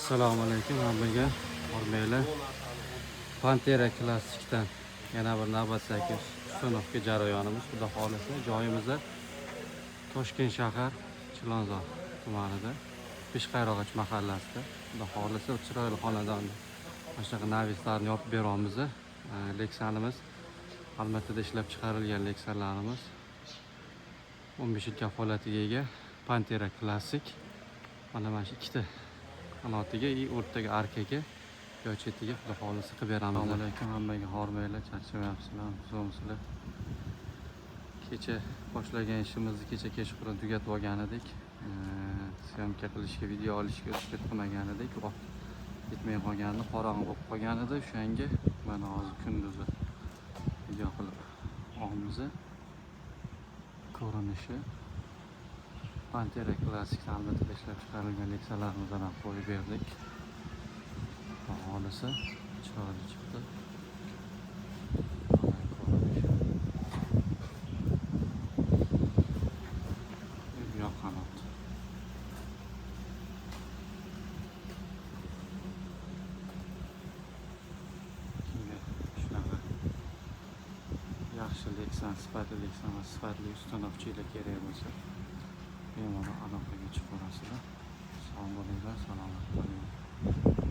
Assalomu alaykum hammaga. Hormaylar. Pantera klassikdan yana bir navbatdagi sinfga jarayonimiz. Xudo xolisa joyimizda Toshkent shahar Chilonzor tumanida Peshqayroqach mahallasida. Xudo xolisa chiroyli xonadonni mana shunaqa navislarni yopib beramiz. Leksanimiz Almatida ishlab chiqarilgan leksanlarimiz 15 yil kafolatiga ega Pantera klassik. Mana shu ikkita qanotiga o'rtaga arkaga yo chetiga xudo xolisa qilib beramiz. Assalomu alaykum hammaga. Hormaylar, charchamayapsizlar, zo'msizlar. Kecha boshlagan ishimizni kecha kechqurun tugatib olgan edik. Syomka qilishga, video olishga ruxsat qilmagan edik. Vaqt yetmay qolgandi, qorong'i bo'lib qolgan edi. O'shanga mana hozir kunduzi video qilib olamiz. Ko'rinishi Pantera klassikdan albatta ishlab chiqarilgan leksalarimizni qo'yib berdik. Holisi chiroyli chiqdi. Yo'q qanot. Kimga shunaqa yaxshi leksan, sifatli leksan va sifatli uстановchilar kerak bo'lsa, bemalol aloqaga chiqaverasizlar. Sog' bo'linglar, salomat bo'ling.